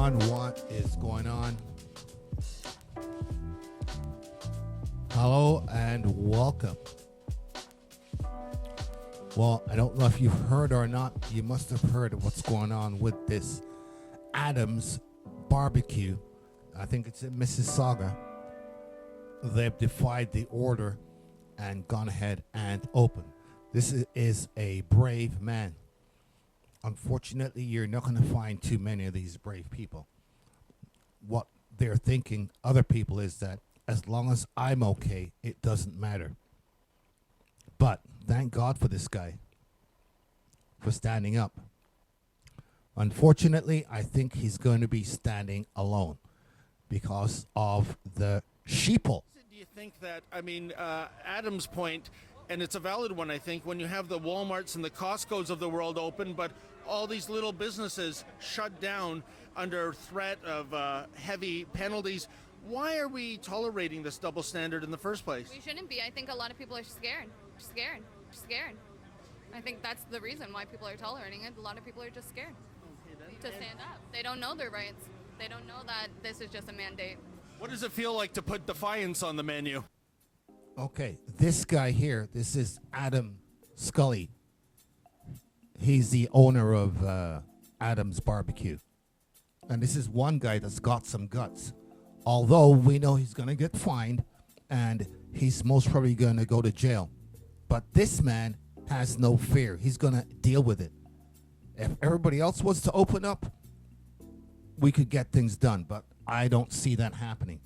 everyone, what is going on? Hello and welcome. Well, I don't know if you've heard or not. You must have heard of what's going on with this Adam's BBQ. I think it's in Mississauga. They've defied the order and gone ahead and opened. This is a brave man. Unfortunately, you're not going to find too many of these brave people. What they're thinking, other people, is that as long as I'm okay, it doesn't matter. But thank God for this guy, for standing up. Unfortunately, I think he's going to be standing alone because of the sheeple. Do you think that, Adam's point, and it's a valid one, I think, when you have the Walmarts and the Costcos of the world open, but all these little businesses shut down under threat of heavy penalties, why are we tolerating this double standard in the first place? We shouldn't be. I think a lot of people are scared. I think that's the reason why people are tolerating it. A lot of people are just scared to stand up. They don't know their rights. They don't know that this is just a mandate. What does it feel like to put defiance on the menu? Okay, this guy here, this is Adam Scully. He's the owner of Adam's BBQ. And this is one guy that's got some guts. Although we know he's going to get fined and he's most probably going to go to jail. But this man has no fear. He's going to deal with it. If everybody else was to open up, we could get things done. But I don't see that happening.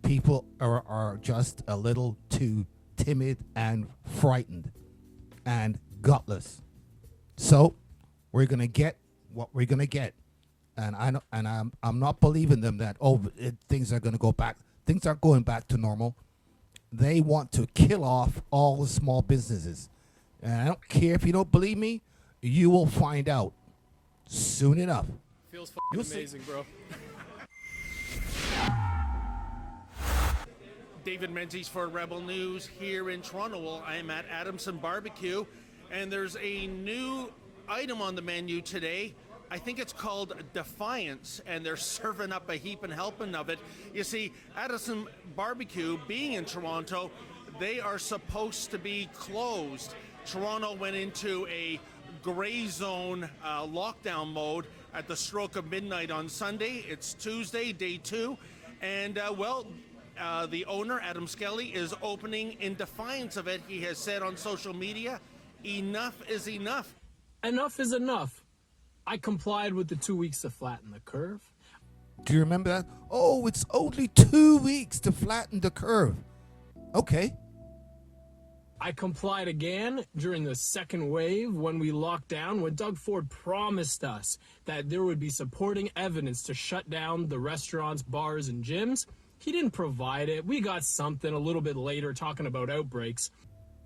People are just a little too timid and frightened and gutless. So we're going to get what we're going to get. And I'm not believing them that things are going to go back. Things aren't going back to normal. They want to kill off all the small businesses. And I don't care if you don't believe me. You will find out soon enough. Feels fucking amazing, bro. David Menzies for Rebel News here in Toronto. Well, I am at Adamson BBQ, and there's a new item on the menu today. I think it's called Defiance, and they're serving up a heap and helping of it. You see, Adamson BBQ, being in Toronto, they are supposed to be closed. Toronto went into a gray zone lockdown mode at the stroke of midnight on Sunday. It's Tuesday, day 2, and the owner, Adam Scully, is opening in defiance of it. He has said on social media, enough is enough. Enough is enough. I complied with the 2 weeks to flatten the curve. Do you remember that? Oh, it's only 2 weeks to flatten the curve. Okay. I complied again during the second wave when we locked down, when Doug Ford promised us that there would be supporting evidence to shut down the restaurants, bars, and gyms. He didn't provide it. We got something a little bit later talking about outbreaks.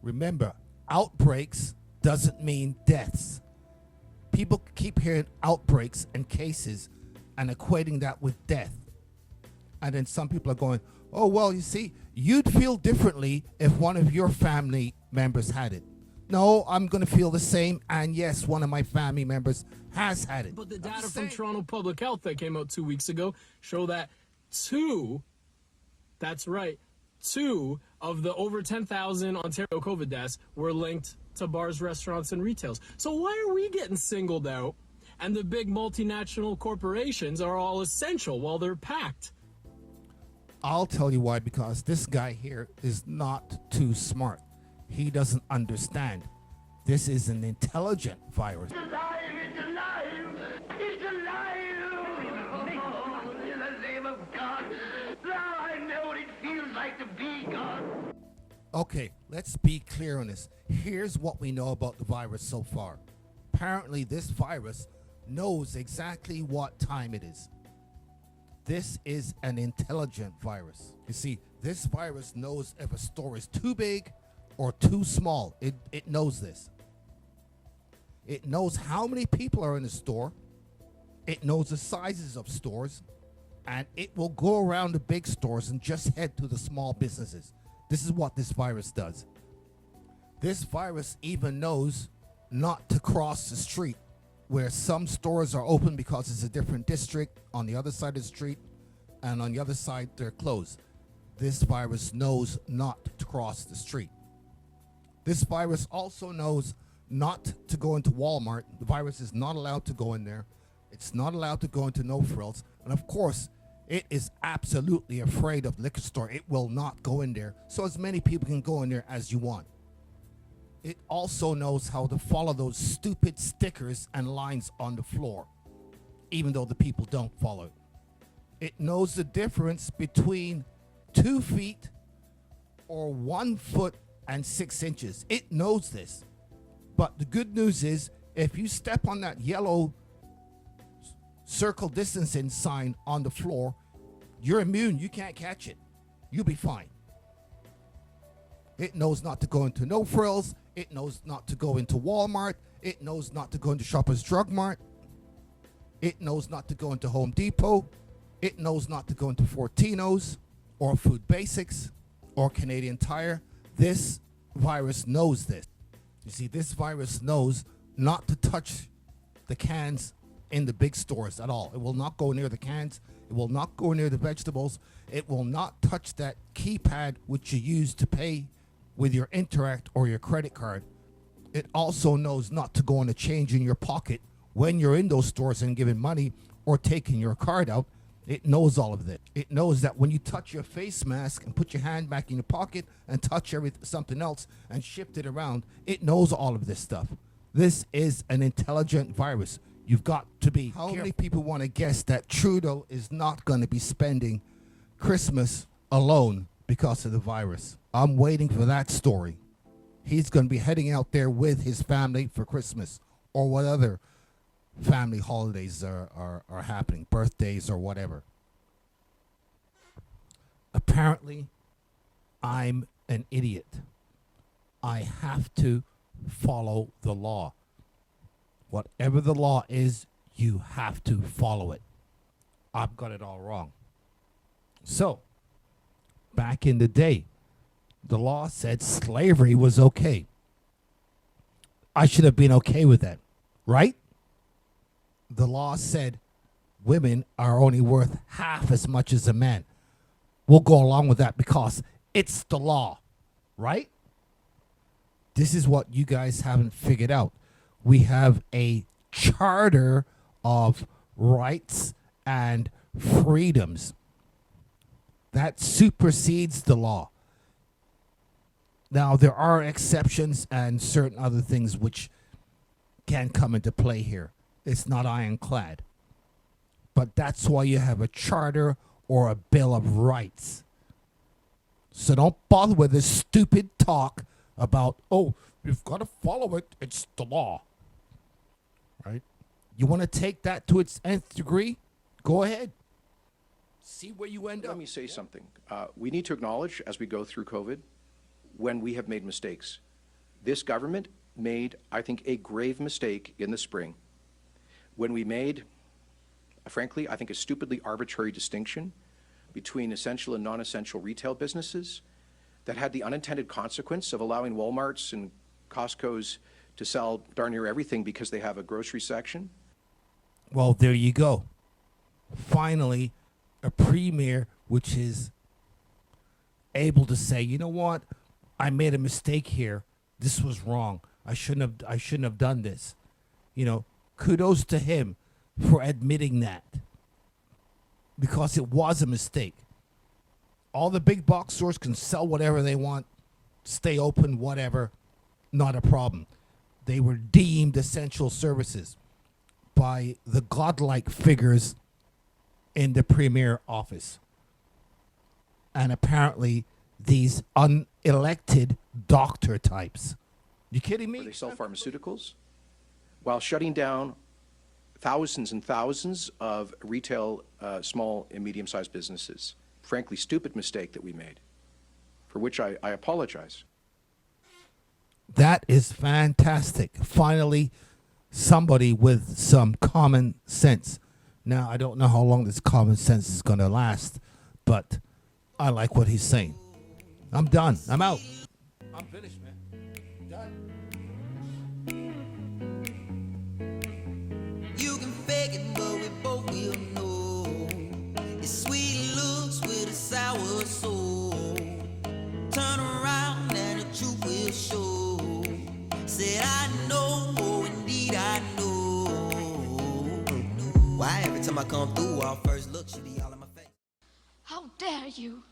Remember, outbreaks doesn't mean deaths. People keep hearing outbreaks and cases and equating that with death. And then some people are going, oh, well, you see, you'd feel differently if one of your family members had it. No, I'm going to feel the same. And yes, one of my family members has had it. But the data from Toronto Public Health that came out 2 weeks ago show that two of the over 10,000 Ontario COVID deaths were linked to bars, restaurants, and retails. So why are we getting singled out and the big multinational corporations are all essential while they're packed? I'll tell you why, because this guy here is not too smart. He doesn't understand. This is an intelligent virus. It's alive! It's alive! It's alive! In the name of God, now I know what it feels like to be God. Okay, let's be clear on this. Here's what we know about the virus so far. Apparently, this virus knows exactly what time it is. This is an intelligent virus. You see, this virus knows if a store is too big or too small. It knows this. It knows how many people are in the store. It knows the sizes of stores. And it will go around the big stores and just head to the small businesses. This is what this virus does. This virus even knows not to cross the street where some stores are open because it's a different district on the other side of the street, and on the other side they're closed. This virus knows not to cross the street. This virus also knows not to go into Walmart. The virus is not allowed to go in there. It's not allowed to go into No Frills. And of course, it is absolutely afraid of liquor store. It will not go in there. So as many people can go in there as you want. It also knows how to follow those stupid stickers and lines on the floor, even though the people don't follow it. It knows the difference between 2 feet or 1 foot and 6 inches. It knows this. But the good news is, if you step on that yellow circle distancing sign on the floor, you're immune. You can't catch it. You'll be fine. It knows not to go into No Frills. It knows not to go into Walmart. It knows not to go into Shoppers Drug Mart. It knows not to go into Home Depot. It knows not to go into Fortino's or Food Basics or Canadian Tire. This virus knows this. You see, this virus knows not to touch the cans in the big stores at all. It will not go near the cans. It will not go near the vegetables. It will not touch that keypad which you use to pay with your Interact or your credit card. It also knows not to go on a change in your pocket when you're in those stores and giving money or taking your card out. It knows all of that. It knows that when you touch your face mask and put your hand back in your pocket and touch something else and shift it around, it knows all of this stuff. This is an intelligent virus. You've got to be careful. How many people want to guess that Trudeau is not going to be spending Christmas alone because of the virus? I'm waiting for that story. He's going to be heading out there with his family for Christmas or what other family holidays are happening, birthdays or whatever. Apparently, I'm an idiot. I have to follow the law. Whatever the law is, you have to follow it. I've got it all wrong. So, back in the day, the law said slavery was okay. I should have been okay with that, right? The law said women are only worth half as much as a man. We'll go along with that because it's the law, right? This is what you guys haven't figured out. We have a charter of rights and freedoms that supersedes the law. Now, there are exceptions and certain other things which can come into play here. It's not ironclad. But that's why you have a charter or a Bill of Rights. So don't bother with this stupid talk about, oh, you've got to follow it. It's the law. Right? You want to take that to its nth degree? Go ahead. See where you end up. Let me say something. We need to acknowledge, as we go through COVID, when we have made mistakes. This government made, I think, a grave mistake in the spring when we made, frankly, I think a stupidly arbitrary distinction between essential and non-essential retail businesses that had the unintended consequence of allowing Walmarts and Costco's to sell darn near everything because they have a grocery section. Well, there you go. Finally, a premier which is able to say, you know what? I made a mistake here. This was wrong. I shouldn't have done this. You know, kudos to him for admitting that. Because it was a mistake. All the big box stores can sell whatever they want, stay open, whatever, not a problem. They were deemed essential services by the godlike figures in the premier office. And apparently these unelected doctor types. You kidding me? Where they sell pharmaceuticals while shutting down thousands and thousands of retail small and medium-sized businesses. Frankly, stupid mistake that we made, for which I apologize. That is fantastic. Finally, somebody with some common sense. Now, I don't know how long this common sense is going to last, but I like what he's saying. I'm done. I'm out. I'm finished, man. Done. I know, indeed I know. Why every time I come through, our first look, she be all in my face. How dare you?